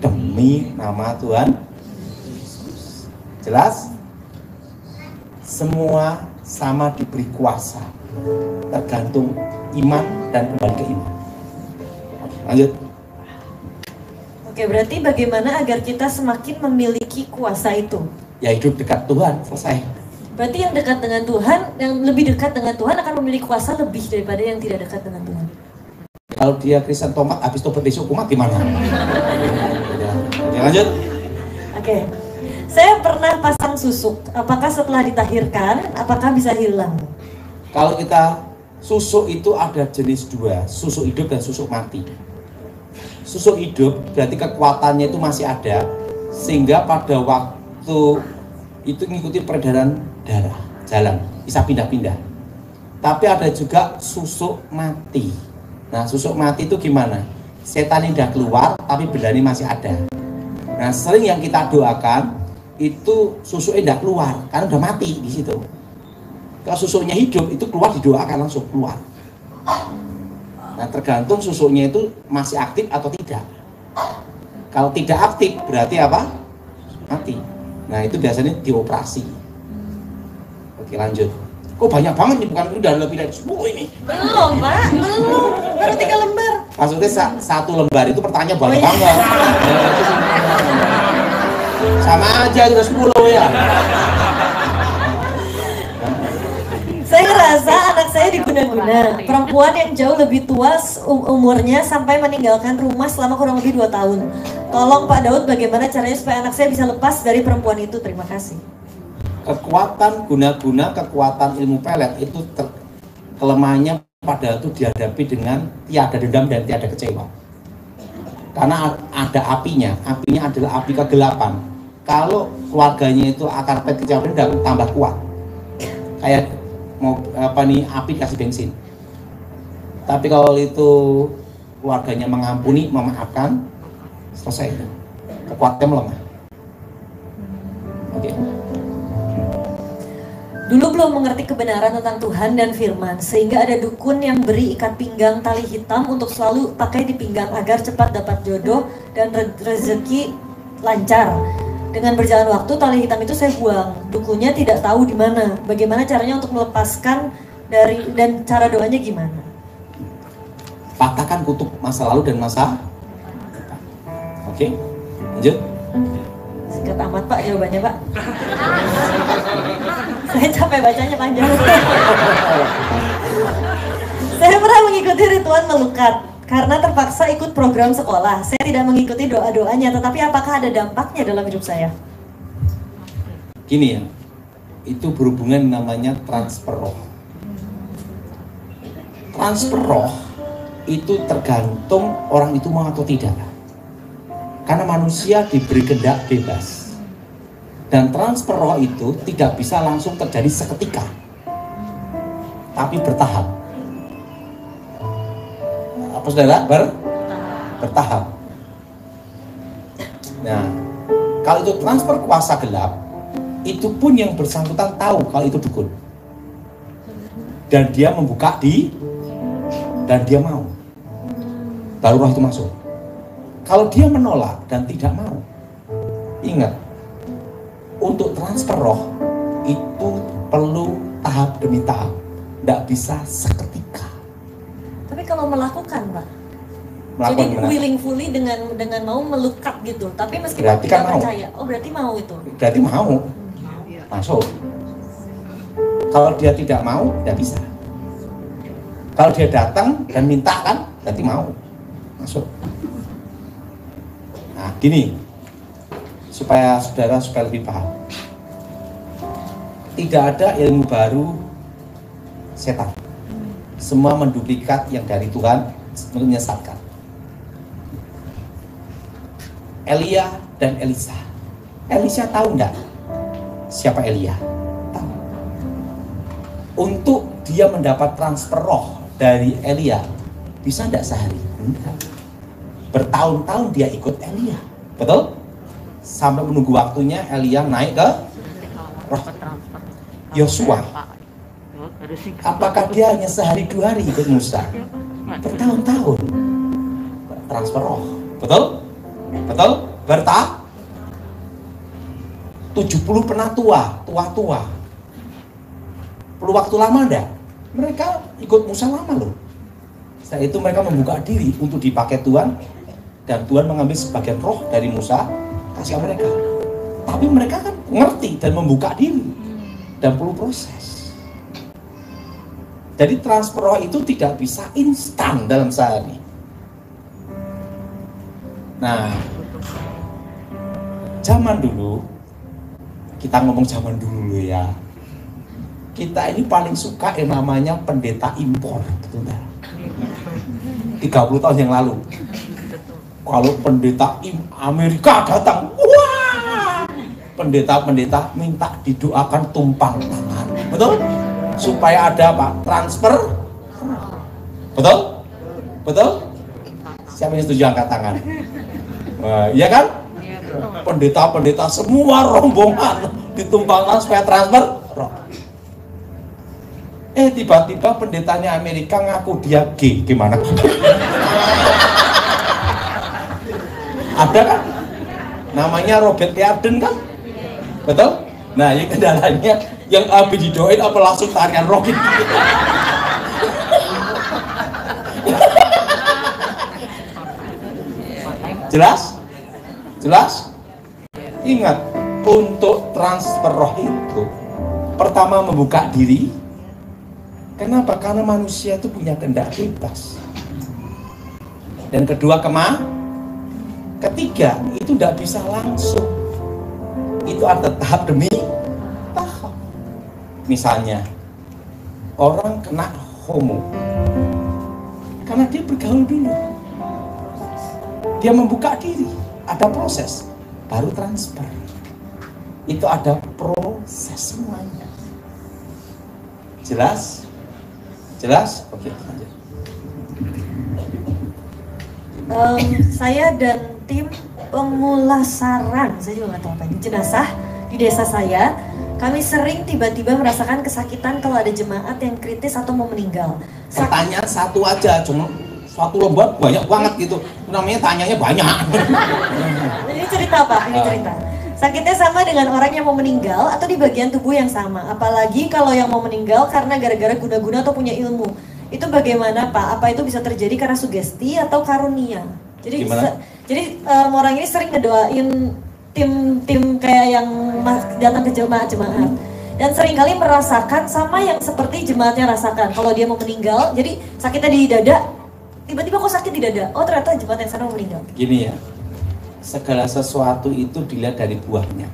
demi nama Tuhan Yesus. Jelas? Semua sama diberi kuasa, tergantung iman dan kembali ke iman. Lanjut. Oke, berarti bagaimana agar kita semakin memiliki kuasa itu? Ya hidup dekat Tuhan, selesai. Berarti yang dekat dengan Tuhan, yang lebih dekat dengan Tuhan akan memiliki kuasa lebih daripada yang tidak dekat dengan Tuhan. Kalau dia Kristen tomat, habis tobat besok kumat gimana? Ya, lanjut. Oke. Saya pernah pasang susuk, apakah setelah ditahirkan, apakah bisa hilang? Kalau kita susuk itu ada jenis dua, susuk hidup dan susuk mati. Susuk hidup berarti kekuatannya itu masih ada, sehingga pada waktu itu mengikuti peredaran darah, jalan, bisa pindah-pindah. Tapi ada juga susuk mati. Nah, susuk mati itu gimana? Setan ini udah keluar, tapi bedanya masih ada. Nah, sering yang kita doakan itu susuknya tidak keluar karena udah mati di situ. Kalau susuknya hidup itu keluar, didoakan langsung keluar. Nah, tergantung susuknya itu masih aktif atau tidak. Kalau tidak aktif berarti apa? Mati. Nah, itu biasanya dioperasi. Oke, lanjut. Kok banyak banget nih, bukan udah lebih dari 10 ini? Belum, Pak. Belum. Baru 3 lembar. Maksudnya satu lembar itu pertanyaan banyak banget. Sama aja udah 10 ya. Saya ngerasa anak saya diguna-guna. Perempuan yang jauh lebih tua umurnya sampai meninggalkan rumah selama kurang lebih 2 tahun. Tolong Pak Daud, bagaimana caranya supaya anak saya bisa lepas dari perempuan itu? Terima kasih. Kekuatan guna-guna, kekuatan ilmu pelet itu kelemahannya padahal itu dihadapi dengan tiada dendam dan tiada kecewa. Karena ada apinya adalah api kegelapan. Kalau keluarganya itu akar pet kecapean dan tambah kuat. Kayak mau api kasih bensin. Tapi kalau itu keluarganya mengampuni, memaafkan, selesai itu. Kekuatannya melemah. Oke. Dulu belum mengerti kebenaran tentang Tuhan dan firman, sehingga ada dukun yang beri ikat pinggang tali hitam untuk selalu pakai di pinggang agar cepat dapat jodoh dan rezeki lancar. Dengan berjalan waktu, tali hitam itu saya buang. Dukunnya tidak tahu di mana. Bagaimana caranya untuk melepaskan dan cara doanya gimana? Patahkan kutub masa lalu dan masa depan. Oke, lanjut. Singkat amat Pak jawabannya Pak. Saya capek bacanya panjang. Saya pernah mengikuti ritual melukat karena terpaksa ikut program sekolah. Saya tidak mengikuti doa-doanya, tetapi apakah ada dampaknya dalam hidup saya? Gini ya, itu berhubungan namanya transfer roh. Transfer roh itu tergantung orang itu mau atau tidak. Karena manusia diberi kehendak bebas. Dan transfer roh itu tidak bisa langsung terjadi seketika, tapi bertahap. Apa saudara? Bertahap. Nah, kalau itu transfer kuasa gelap, itu pun yang bersangkutan tahu kalau itu dukun. Dan dia membuka dan dia mau. Baru roh itu masuk. Kalau dia menolak dan tidak mau, ingat, untuk transfer roh itu perlu tahap demi tahap, tidak bisa seketika. Tapi kalau melakukan Pak, jadi willingfully dengan mau melukat gitu, tapi meskipun berarti tidak kan percaya, berarti mau itu? Berarti mau, masuk. Kalau dia tidak mau, tidak bisa. Kalau dia datang dan minta kan, berarti mau, masuk. Nah, gini, supaya saudara lebih paham. Tidak ada ilmu baru setan. Semua menduplikat yang dari Tuhan, menyesatkan. Elia dan Elisa. Elisa tahu enggak siapa Elia? Tahu. Untuk dia mendapat transfer roh dari Elia, bisa enggak sehari? Enggak. Bertahun-tahun dia ikut Elia, betul? Sampai menunggu waktunya Elia naik ke roh. Yosua, apakah dia hanya sehari 2 hari ikut Musa? Bertahun-tahun transfer roh, betul? Betul? Bertahap. 70 penatua, tua-tua. Perlu waktu lama enggak? Mereka ikut Musa lama loh. Setelah itu mereka membuka diri untuk dipakai Tuhan, dan Tuhan mengambil sebagian roh dari Musa kasih ke mereka. Tapi mereka kan ngerti dan membuka diri dan perlu proses. Jadi transfer roh itu tidak bisa instan dalam sehari. Nah, zaman dulu, kita ngomong zaman dulu ya, kita ini paling suka yang namanya pendeta impor, betul nggak? 30 tahun yang lalu, kalau pendeta Amerika datang, wah, pendeta-pendeta minta didoakan tumpang tangan, betul? Supaya ada apa? Transfer, betul? Betul? Siapa yang setuju angkat tangan? Iya kan? Pendeta-pendeta semua rombongan ditumpangkan supaya transfer roh. Tiba-tiba pendetanya Amerika ngaku dia gay, gimana? Ada kan? Namanya Robert Liarden kan? Betul? Nah, ini kendalanya yang habis didoain apa langsung tarian roh gitu. Jelas? Jelas? Ingat, untuk transfer roh itu pertama membuka diri. Kenapa? Karena manusia itu punya kehendak bebas. Dan kedua, ketiga, itu tidak bisa langsung. Itu ada tahap demi tahap. Misalnya, orang kena homo karena dia bergaul dulu. Dia membuka diri, ada proses, baru transfer. Itu ada proses semuanya. Jelas? Jelas? Oke, lanjut. Saya dan tim pemulasaran, saya juga nggak tahu apa ini, jenazah di desa saya, kami sering tiba-tiba merasakan kesakitan kalau ada jemaat yang kritis atau mau meninggal. Pertanyaan satu aja, cuma suatu lembar banyak banget gitu. Namanya tanyanya banyak. Ini cerita Pak, ini cerita. Sakitnya sama dengan orang yang mau meninggal atau di bagian tubuh yang sama. Apalagi kalau yang mau meninggal karena gara-gara guna-guna atau punya ilmu. Itu bagaimana Pak? Apa itu bisa terjadi karena sugesti atau karunia? Jadi orang ini sering ngedoain tim kayak yang datang ke jemaat-jemaat. Dan seringkali merasakan sama yang seperti jemaatnya rasakan. Kalau dia mau meninggal, jadi sakitnya di dada, tiba-tiba kok sakit di dada. Oh ternyata jemaat yang sana mau meninggal. Gini ya, segala sesuatu itu dilihat dari buahnya.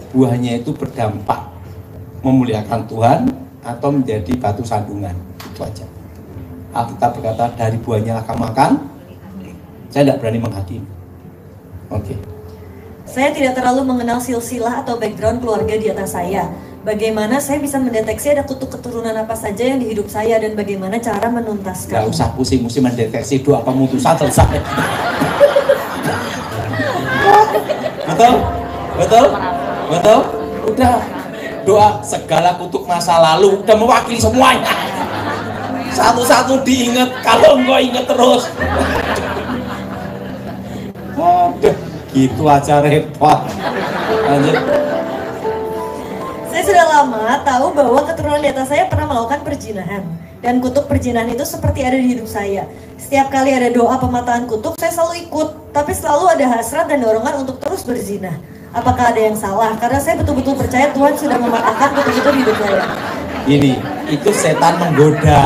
Buahnya itu berdampak memuliakan Tuhan atau menjadi batu sandungan, itu aja. Alkitab berkata dari buahnya lah kamu makan. Saya tidak berani menghakimi. Oke. Saya tidak terlalu mengenal silsilah atau background keluarga di atas saya. Bagaimana saya bisa mendeteksi ada kutuk keturunan apa saja yang di hidup saya dan bagaimana cara menuntaskan? Gak usah pusing-pusing mendeteksi doa pemutusan selesai. Betul? Betul? Betul? Udah. Doa segala kutuk masa lalu udah mewakili semuanya. Satu-satu diingat, kalau enggak ingat terus. Aduh, gitu aja repot. Lanjut. Saya sudah lama tahu bahwa keturunan di atas saya pernah melakukan perzinahan. Dan kutuk perzinahan itu seperti ada di hidup saya. Setiap kali ada doa pematahan kutuk, saya selalu ikut. Tapi selalu ada hasrat dan dorongan untuk terus berzina. Apakah ada yang salah? Karena saya betul-betul percaya Tuhan sudah mematahkan kutuk itu di hidup saya. Ini, itu setan menggoda.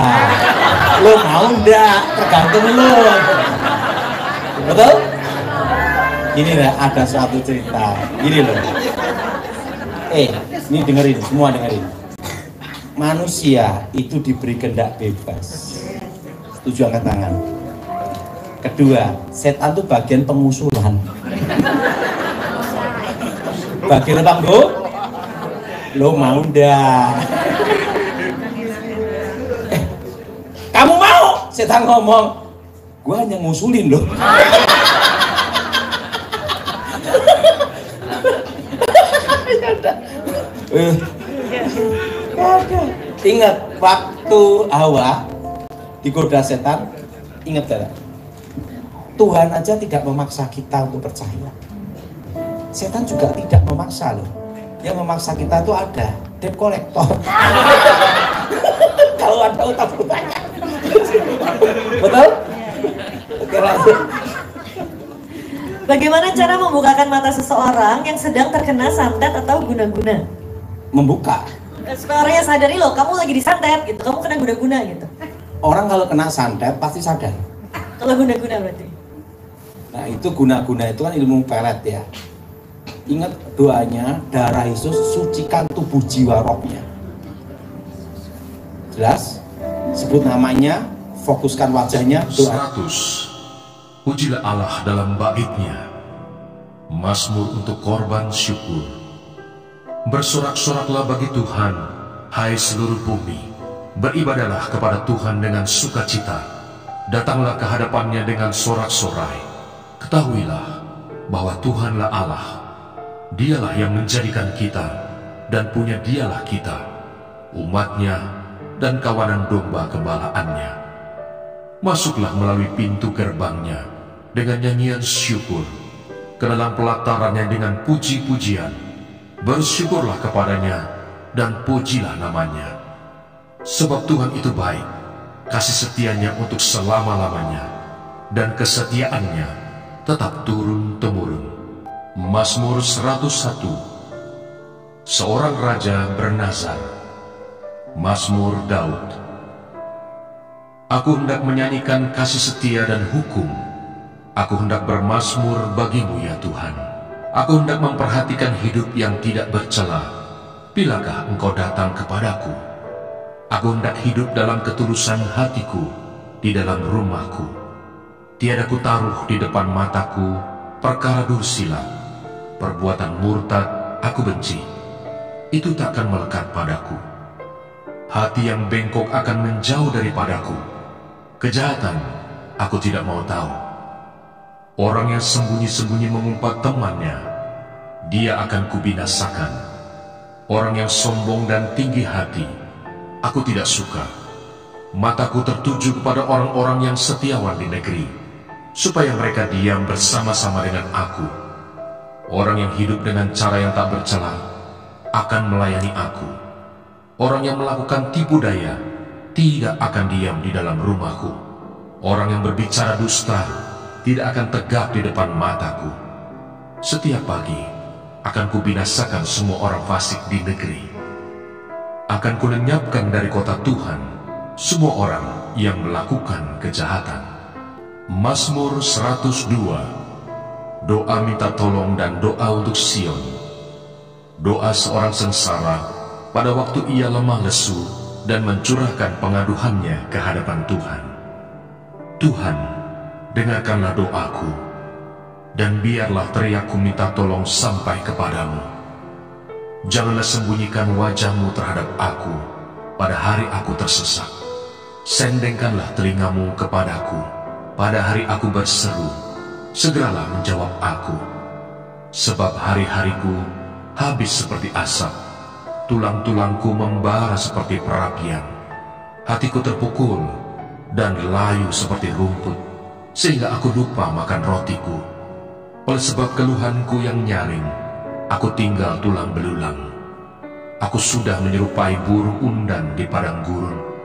Lo mau enggak? Tergantung lo. Betul? Ini lah, ada suatu cerita. Gini loh. Ini dengerin, semua dengerin. Manusia itu diberi kehendak bebas. Setuju, angkat tangan. Kedua, setan itu bagian pengusulan. Bagian apa, Bu? Lo mau ndak? Kamu mau? Setan ngomong, gua hanya ngusulin loh. Ingat waktu Hawa digoda setan, ingat tidak? Tuhan aja tidak memaksa kita untuk percaya. Setan juga tidak memaksa loh. Yang memaksa kita itu ada debt collector. Kalau ada utang banyak. Betul? Oke, lanjut. Bagaimana cara membukakan mata seseorang yang sedang terkena santet atau guna-guna? Membuka. Supaya orangnya sadari loh, kamu lagi disantet gitu, kamu kena guna-guna gitu. Orang kalau kena santet pasti sadar. Kalau guna-guna berarti. Nah itu guna-guna itu kan ilmu pelet ya. Ingat doanya, darah Yesus sucikan tubuh jiwa rohnya. Jelas? Sebut namanya, fokuskan wajahnya, doa. 100. Pujilah Allah dalam baitnya. Mazmur untuk korban syukur. Bersorak-soraklah bagi Tuhan, hai seluruh bumi. Beribadahlah kepada Tuhan dengan sukacita. Datanglah ke hadapannya dengan sorak-sorai. Ketahuilah bahwa Tuhanlah Allah. Dialah yang menjadikan kita, dan punya dialah kita, umatnya dan kawanan domba gembalaannya. Masuklah melalui pintu gerbangnya dengan nyanyian syukur, ke dalam pelatarannya dengan puji-pujian. Bersyukurlah kepadanya dan pujilah namanya. Sebab Tuhan itu baik, kasih setianya untuk selama-lamanya, dan kesetiaannya tetap turun-temurun. Mazmur 101. Seorang raja bernazar. Mazmur Daud. Aku hendak menyanyikan kasih setia dan hukum. Aku hendak bermazmur bagimu ya Tuhan. Aku hendak memperhatikan hidup yang tidak bercela. Bilakah engkau datang kepadaku? Aku hendak hidup dalam ketulusan hatiku di dalam rumahku. Tiada kutaruh di depan mataku perkara dursila, perbuatan murtad aku benci, itu takkan melekat padaku. Hati yang bengkok akan menjauh daripadaku, kejahatan aku tidak mau tahu. Orang yang sembunyi-sembunyi mengumpat temannya, dia akan kubinasakan. Orang yang sombong dan tinggi hati, aku tidak suka. Mataku tertuju kepada orang-orang yang setiawan di negeri, supaya mereka diam bersama-sama dengan aku. Orang yang hidup dengan cara yang tak bercela akan melayani aku. Orang yang melakukan tipu daya tidak akan diam di dalam rumahku. Orang yang berbicara dusta tidak akan tegak di depan mataku. Setiap pagi akan kubinasakan semua orang fasik di negeri. Akan kulenyapkan dari kota Tuhan semua orang yang melakukan kejahatan. Mazmur 102. Doa minta tolong dan doa untuk Sion. Doa seorang sengsara pada waktu ia lemah lesu dan mencurahkan pengaduhannya ke hadapan Tuhan. Tuhan, dengarkanlah doaku, dan biarlah teriakku minta tolong sampai kepadamu. Janganlah sembunyikan wajahmu terhadap aku pada hari aku tersesat. Sendengkanlah telingamu kepadaku pada hari aku berseru, segeralah menjawab aku. Sebab hari-hariku habis seperti asap, tulang-tulangku membara seperti perapian. Hatiku terpukul dan layu seperti rumput, sehingga aku lupa makan rotiku. Oleh sebab keluhanku yang nyaring, aku tinggal tulang belulang. Aku sudah menyerupai burung undan di padang gurun,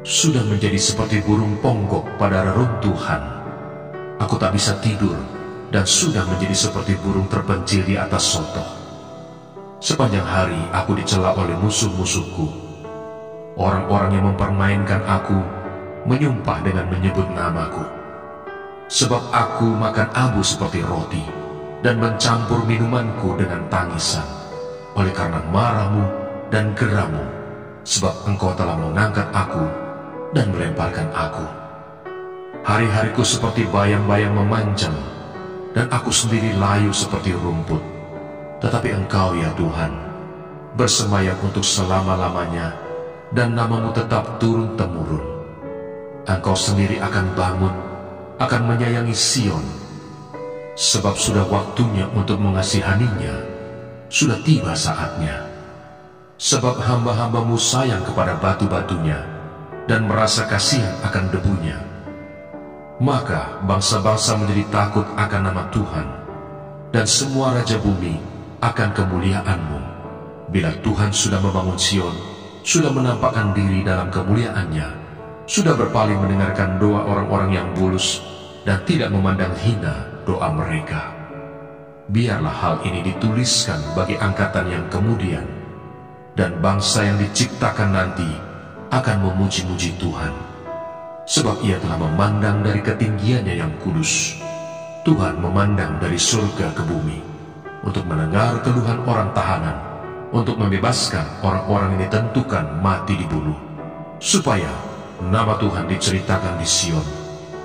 sudah menjadi seperti burung ponggok pada reruntuhan. Aku tak bisa tidur dan sudah menjadi seperti burung terpencil di atas sotoh. Sepanjang hari aku dicela oleh musuh-musuhku. Orang-orang yang mempermainkan aku menyumpah dengan menyebut namaku. Sebab aku makan abu seperti roti dan mencampur minumanku dengan tangisan, oleh karena marahmu dan gerammu, sebab engkau telah mengangkat aku dan melemparkan aku. Hari-hariku seperti bayang-bayang memanjang, dan aku sendiri layu seperti rumput. Tetapi engkau ya Tuhan, bersemayam untuk selama-lamanya, dan namamu tetap turun-temurun. Engkau sendiri akan bangun, akan menyayangi Sion, sebab sudah waktunya untuk mengasihaninya, sudah tiba saatnya. Sebab hamba-hambamu sayang kepada batu-batunya, dan merasa kasihan akan debunya. Maka bangsa-bangsa menjadi takut akan nama Tuhan, dan semua raja bumi akan kemuliaan-Mu. Bila Tuhan sudah membangun Sion, sudah menampakkan diri dalam kemuliaannya, sudah berpaling mendengarkan doa orang-orang yang bulus, dan tidak memandang hina doa mereka. Biarlah hal ini dituliskan bagi angkatan yang kemudian, dan bangsa yang diciptakan nanti akan memuji-muji Tuhan. Sebab ia telah memandang dari ketinggiannya yang kudus. Tuhan memandang dari surga ke bumi, untuk mendengar keluhan orang tahanan, untuk membebaskan orang-orang yang ditentukan mati dibunuh, supaya nama Tuhan diceritakan di Sion,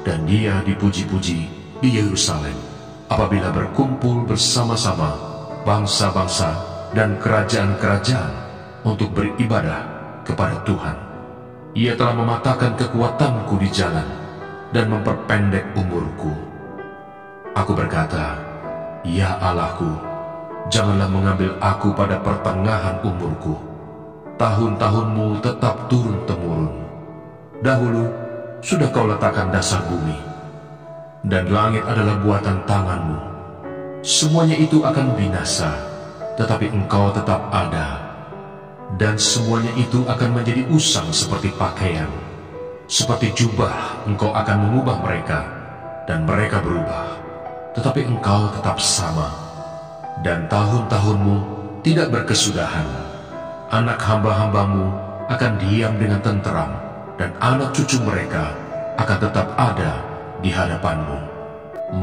dan dia dipuji-puji di Yerusalem, apabila berkumpul bersama-sama bangsa-bangsa dan kerajaan-kerajaan untuk beribadah kepada Tuhan. Ia telah mematahkan kekuatanku di jalan dan memperpendek umurku. Aku berkata, ya Allahku, janganlah mengambil aku pada pertengahan umurku. Tahun-tahunmu tetap turun-temurun. Dahulu sudah kau letakkan dasar bumi, dan langit adalah buatan tanganmu. Semuanya itu akan binasa, tetapi engkau tetap ada. Dan semuanya itu akan menjadi usang seperti pakaian. Seperti jubah engkau akan mengubah mereka, dan mereka berubah. Tetapi engkau tetap sama, dan tahun-tahunmu tidak berkesudahan. Anak hamba-hambamu akan diam dengan tenteram, dan anak cucu mereka akan tetap ada di hadapanmu.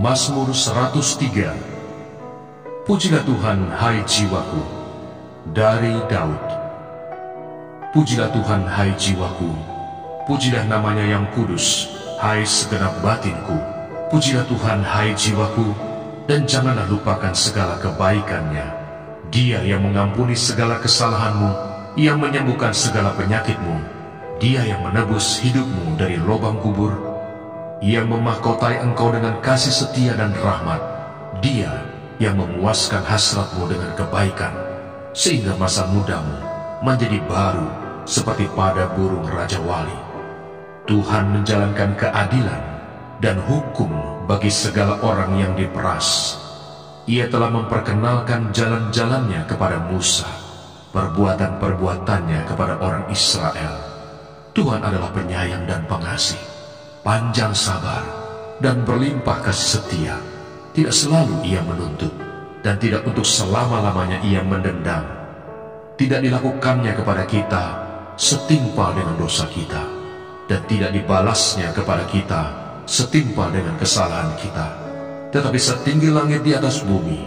Mazmur 103. Pujilah Tuhan, hai jiwaku. Dari Daud. Pujilah Tuhan, hai jiwaku, pujilah namanya yang kudus, hai segenap batinku. Pujilah Tuhan, hai jiwaku, dan janganlah lupakan segala kebaikan-Nya. Dia yang mengampuni segala kesalahanmu, yang menyembuhkan segala penyakitmu. Dia yang menebus hidupmu dari lubang kubur, yang memahkotai engkau dengan kasih setia dan rahmat. Dia yang memuaskan hasratmu dengan kebaikan, sehingga masa mudamu menjadi baru seperti pada burung Raja Wali. Tuhan menjalankan keadilan dan hukum bagi segala orang yang diperas. Ia telah memperkenalkan jalan-jalannya kepada Musa, perbuatan-perbuatannya kepada orang Israel. Tuhan adalah penyayang dan pengasih, panjang sabar, dan berlimpah kasih setia. Tidak selalu Ia menuntut, dan tidak untuk selama-lamanya Ia mendendam. Tidak dilakukannya kepada kita setimpal dengan dosa kita, dan tidak dibalasnya kepada kita setimpal dengan kesalahan kita. Tetapi setinggi langit di atas bumi,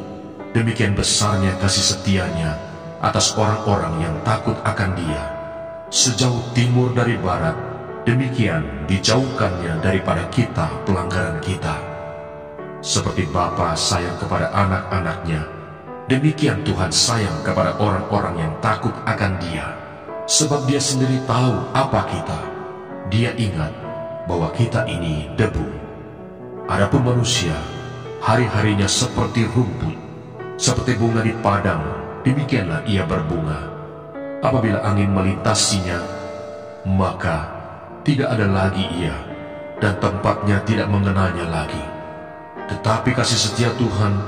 demikian besarnya kasih setianya atas orang-orang yang takut akan Dia. Sejauh timur dari barat, demikian dijauhkannya daripada kita pelanggaran kita. Seperti Bapa sayang kepada anak-anaknya, demikian Tuhan sayang kepada orang-orang yang takut akan Dia. Sebab Dia sendiri tahu apa kita. Dia ingat bahwa kita ini debu. Adapun manusia, hari-harinya seperti rumput, seperti bunga di padang, demikianlah ia berbunga. Apabila angin melintasinya, maka tidak ada lagi ia, dan tempatnya tidak mengenalnya lagi. Tetapi kasih setia Tuhan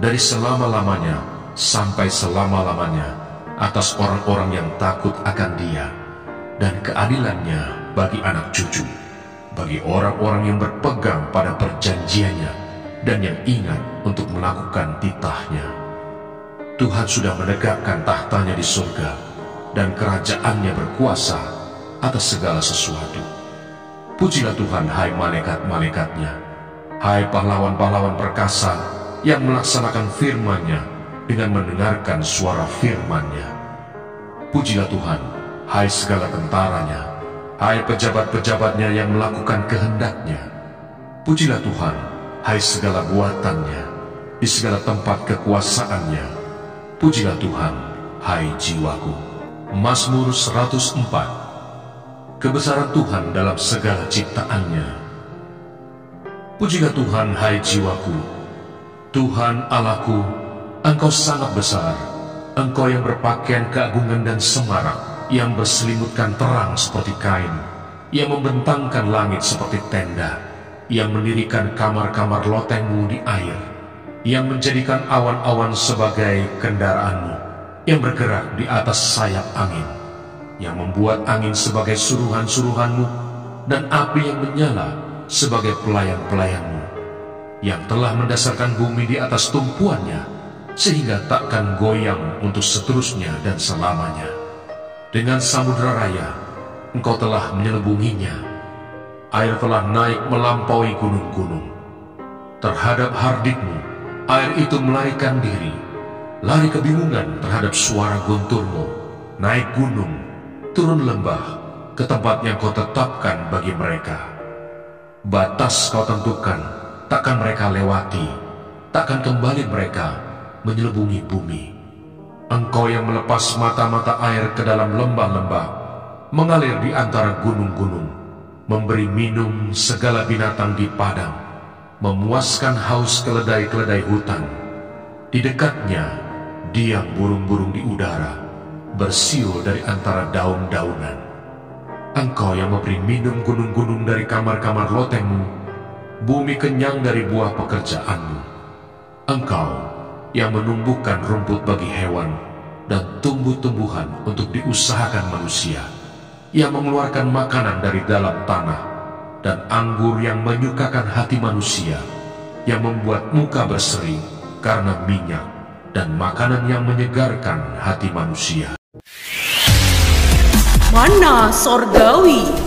dari selama-lamanya sampai selama-lamanya atas orang-orang yang takut akan Dia, dan keadilannya bagi anak cucu, bagi orang-orang yang berpegang pada perjanjiannya dan yang ingat untuk melakukan titahnya. Tuhan sudah menegakkan tahtanya di surga, dan kerajaannya berkuasa atas segala sesuatu. Pujilah Tuhan, hai malaikat-malaikatnya, hai pahlawan-pahlawan perkasa yang melaksanakan firman-Nya dengan mendengarkan suara firman-Nya. Pujilah Tuhan, hai segala tentaranya, hai pejabat-pejabatnya yang melakukan kehendak-Nya. Pujilah Tuhan, hai segala buatannya, di segala tempat kekuasaan-Nya. Pujilah Tuhan, hai jiwaku. Mazmur 104. Kebesaran Tuhan dalam segala ciptaan-Nya. Pujilah Tuhan, hai jiwaku. Tuhan Allahku, Engkau sangat besar. Engkau yang berpakaian keagungan dan semarak, yang berselimutkan terang seperti kain, yang membentangkan langit seperti tenda, yang mendirikan kamar-kamar lotengmu di air, yang menjadikan awan-awan sebagai kendaraanmu, yang bergerak di atas sayap angin, yang membuat angin sebagai suruhan-suruhanmu, dan api yang menyala sebagai pelayan-pelayanmu, yang telah mendasarkan bumi di atas tumpuannya, sehingga takkan goyang untuk seterusnya dan selamanya. Dengan samudera raya, Engkau telah menyelubunginya. Air telah naik melampaui gunung-gunung. Terhadap hardikmu, air itu melarikan diri, lari kebingungan terhadap suara gunturmu. Naik gunung, turun lembah, ke tempat yang Kau tetapkan bagi mereka. Batas Kau tentukan, takkan mereka lewati, takkan kembali mereka menyelubungi bumi. Engkau yang melepas mata-mata air ke dalam lembah-lembah, mengalir di antara gunung-gunung, memberi minum segala binatang di padang, memuaskan haus keledai-keledai hutan. Di dekatnya diam burung-burung di udara, bersiul dari antara daun-daunan. Engkau yang memberi minum gunung-gunung dari kamar-kamar lotengmu, bumi kenyang dari buah pekerjaanmu. Engkau yang menumbuhkan rumput bagi hewan dan tumbuh-tumbuhan untuk diusahakan manusia, yang mengeluarkan makanan dari dalam tanah, dan anggur yang menyukakan hati manusia, yang membuat muka berseri karena minyak, dan makanan yang menyegarkan hati manusia. Mana Sorgawi.